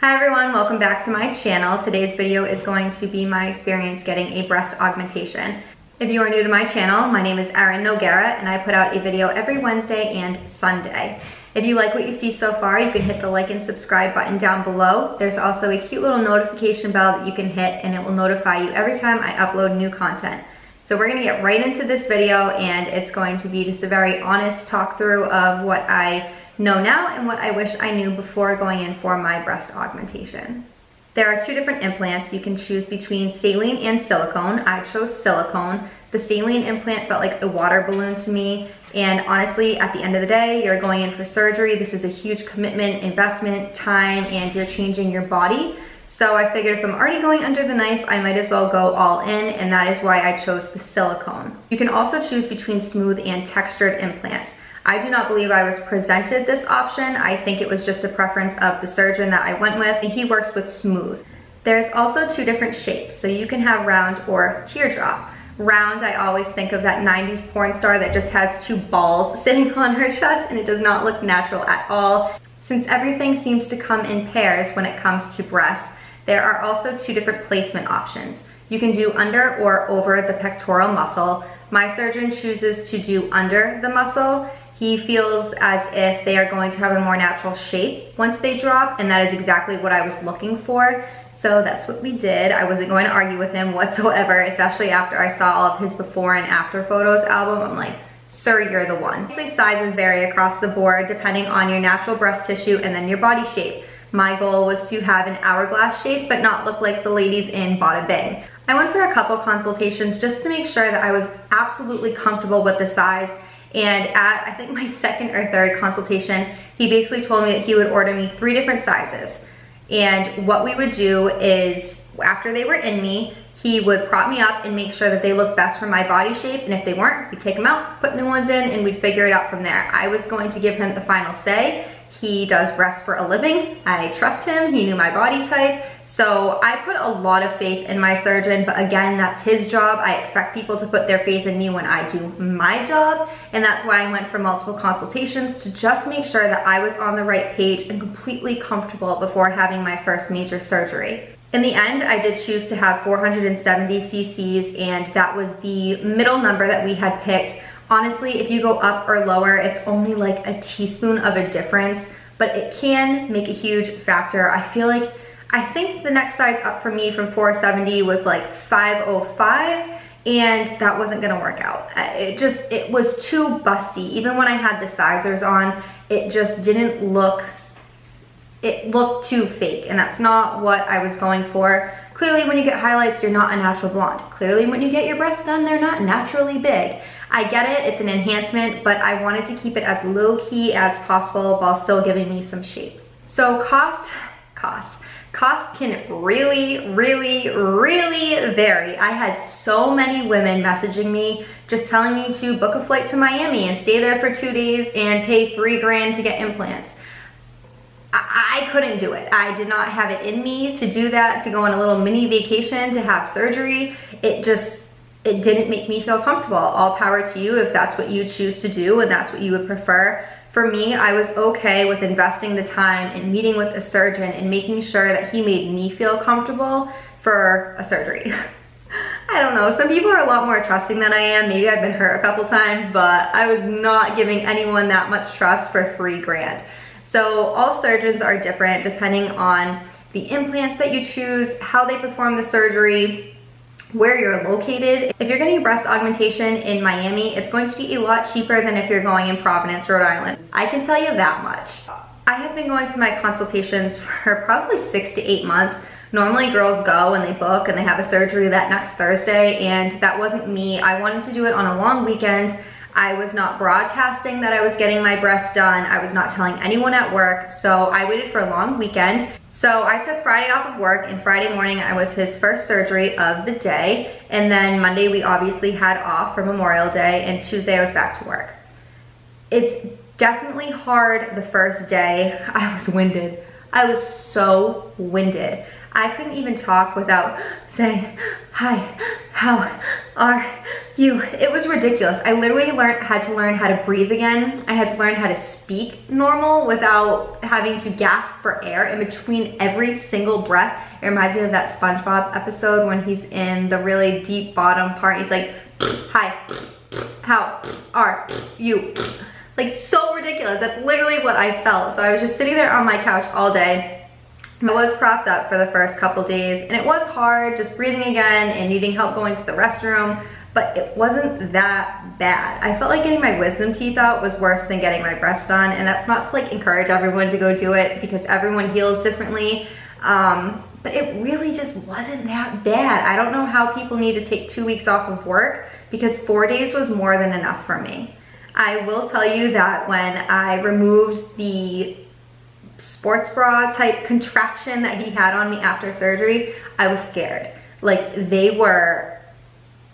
Hi everyone, welcome back to my channel. Today's video is going to be my experience getting a breast augmentation. If you are new to my channel, my name is Erin Nogueira and I put out a video every Wednesday and Sunday. If you like what you see so far, you can hit the like and subscribe button down below. There's also a cute little notification bell that you can hit and it will notify you every time I upload new content. So we're gonna get right into this video and it's going to be just a very honest talk through of what I know now and what I wish I knew before going in for my breast augmentation. There are two different implants. You can choose between saline and silicone. I chose silicone. The saline implant felt like a water balloon to me, and honestly, at the end of the day, you're going in for surgery. This is a huge commitment, investment, time, and you're changing your body. So I figured if I'm already going under the knife, I might as well go all in, and that is why I chose the silicone. You can also choose between smooth and textured implants. I do not believe I was presented this option. I think it was just a preference of the surgeon that I went with, and he works with smooth. There's also two different shapes, so you can have round or teardrop. Round, I always think of that 90s porn star that just has two balls sitting on her chest, and it does not look natural at all. Since everything seems to come in pairs when it comes to breasts, there are also two different placement options. You can do under or over the pectoral muscle. My surgeon chooses to do under the muscle. He feels as if they are going to have a more natural shape once they drop, and that is exactly what I was looking for. So that's what we did. I wasn't going to argue with him whatsoever, especially after I saw all of his before and after photos album. I'm like, sir, you're the one. Obviously, sizes vary across the board depending on your natural breast tissue and then your body shape. My goal was to have an hourglass shape but not look like the ladies in Bada Bing. I went for a couple consultations just to make sure that I was absolutely comfortable with the size. And at, I think, my second or third consultation, he basically told me that he would order me 3 different sizes. And what we would do is, after they were in me, he would prop me up and make sure that they looked best for my body shape. And if they weren't, we'd take them out, put new ones in, and we'd figure it out from there. I was going to give him the final say. He does breasts for a living. I trust him. He knew my body type. So I put a lot of faith in my surgeon, but again, that's his job. I expect people to put their faith in me when I do my job, and that's why I went for multiple consultations to just make sure that I was on the right page and completely comfortable before having my first major surgery. In the end, I did choose to have 470 cc's, and that was the middle number that we had picked. Honestly, if you go up or lower, it's only like a teaspoon of a difference, but it can make a huge factor. I think the next size up for me from 470 was like 505, and that wasn't gonna work out. It was too busty. Even when I had the sizers on, it just didn't look, it looked too fake, and that's not what I was going for. Clearly when you get highlights, you're not a natural blonde. Clearly when you get your breasts done, they're not naturally big. I get it, it's an enhancement, but I wanted to keep it as low key as possible while still giving me some shape. So cost can really, really, really vary. I had so many women messaging me just telling me to book a flight to Miami and stay there for 2 days and pay $3 grand to get implants. I couldn't do it. I did not have it in me to do that, to go on a little mini vacation, to have surgery. It didn't make me feel comfortable. All power to you if that's what you choose to do and that's what you would prefer. For me, I was okay with investing the time and meeting with a surgeon and making sure that he made me feel comfortable for a surgery. I don't know, some people are a lot more trusting than I am. Maybe I've been hurt a couple times, but I was not giving anyone that much trust for $3 grand. So all surgeons are different depending on the implants that you choose, how they perform the surgery, where you're located. If you're getting a breast augmentation in Miami, it's going to be a lot cheaper than if you're going in Providence, Rhode Island. I can tell you that much. I have been going for my consultations for probably 6 to 8 months. Normally girls go and they book and they have a surgery that next Thursday, and that wasn't me. I wanted to do it on a long weekend. I was not broadcasting that I was getting my breasts done. I was not telling anyone at work, so I waited for a long weekend. So I took Friday off of work, and Friday morning I was his first surgery of the day, and then Monday we obviously had off for Memorial Day, and Tuesday I was back to work. It's definitely hard the first day. I was winded. I was so winded. I couldn't even talk without saying, "Hi, how are It was ridiculous. I literally had to learn how to breathe again. I had to learn how to speak normal without having to gasp for air in between every single breath. It reminds me of that SpongeBob episode when he's in the really deep bottom part. He's like, hi, how are you? Like, so ridiculous. That's literally what I felt. So I was just sitting there on my couch all day. I was propped up for the first couple days, and it was hard just breathing again and needing help going to the restroom, but it wasn't that bad. I felt like getting my wisdom teeth out was worse than getting my breasts done, and that's not to like encourage everyone to go do it because everyone heals differently, but it really just wasn't that bad. I don't know how people need to take 2 weeks off of work because 4 days was more than enough for me. I will tell you that when I removed the sports bra type contraption that he had on me after surgery, I was scared. Like, they were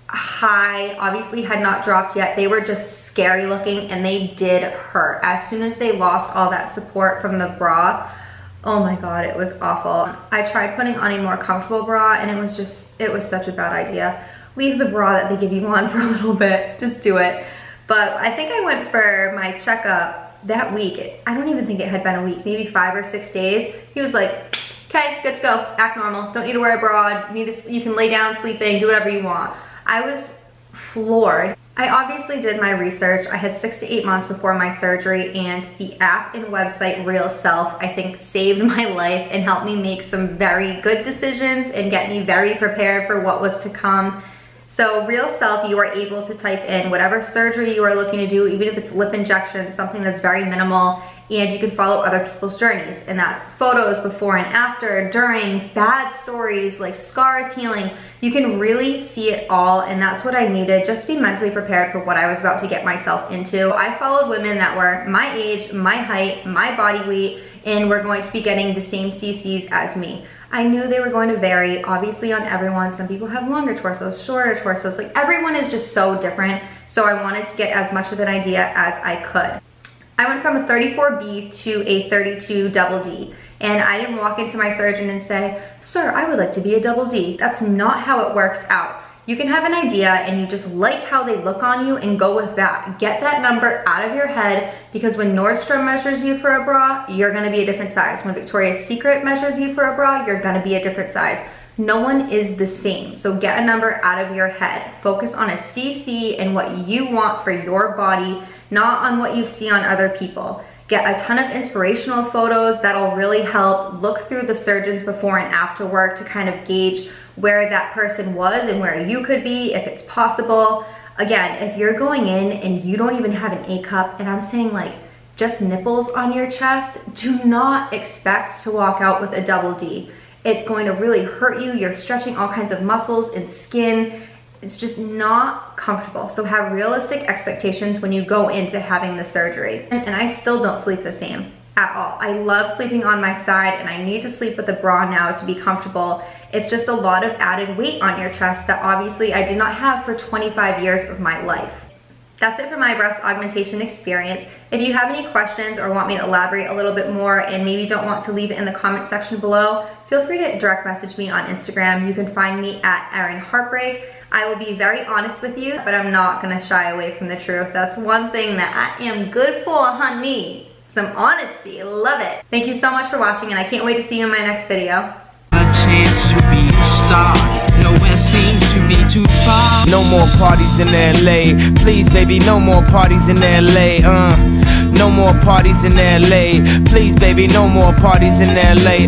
high, obviously had not dropped yet. They were just scary looking and they did hurt. As soon as they lost all that support from the bra, oh my God, it was awful. I tried putting on a more comfortable bra and it was such a bad idea. Leave the bra that they give you on for a little bit, just do it. But I think I went for my checkup that week. I don't even think it had been a week, maybe 5 or 6 days. He was like, okay, good to go, act normal. Don't need to wear a bra, you can lay down sleeping, do whatever you want. I was floored. I obviously did my research. I had 6 to 8 months before my surgery, and the app and website Real Self, I think, saved my life and helped me make some very good decisions and get me very prepared for what was to come. So Real Self, you are able to type in whatever surgery you are looking to do, even if it's lip injection, something that's very minimal, and you can follow other people's journeys. And that's photos before and after, during, bad stories, like scars healing. You can really see it all, and that's what I needed, just to be mentally prepared for what I was about to get myself into. I followed women that were my age, my height, my body weight, and were going to be getting the same CCs as me. I knew they were going to vary, obviously, on everyone. Some people have longer torsos, shorter torsos. Like, everyone is just so different. So I wanted to get as much of an idea as I could. I went from a 34B to a 32 double D. And I didn't walk into my surgeon and say, sir, I would like to be a double D. That's not how it works out. You can have an idea and you just like how they look on you and go with that. Get that number out of your head, because when Nordstrom measures you for a bra, you're gonna be a different size. When Victoria's Secret measures you for a bra, you're gonna be a different size. No one is the same. So get a number out of your head. Focus on a CC and what you want for your body, not on what you see on other people. Get a ton of inspirational photos that'll really help. Look through the surgeons before and after work to kind of gauge where that person was and where you could be, if it's possible. Again, if you're going in and you don't even have an A cup, and I'm saying like just nipples on your chest, do not expect to walk out with a double D. It's going to really hurt you. You're stretching all kinds of muscles and skin. It's just not comfortable. So have realistic expectations when you go into having the surgery. And I still don't sleep the same at all. I love sleeping on my side, and I need to sleep with a bra now to be comfortable. It's just a lot of added weight on your chest that obviously I did not have for 25 years of my life. That's it for my breast augmentation experience. If you have any questions or want me to elaborate a little bit more and maybe don't want to leave it in the comment section below, feel free to direct message me on Instagram. You can find me at Erin Heartbreak. I will be very honest with you, but I'm not gonna shy away from the truth. That's one thing that I am good for, honey. Some honesty, love it. Thank you so much for watching, and I can't wait to see you in my next video. A chance to be a star, nowhere seems to be too far. No more parties in LA, please baby, no more parties in LA, no more parties in LA, please baby, no more parties in LA.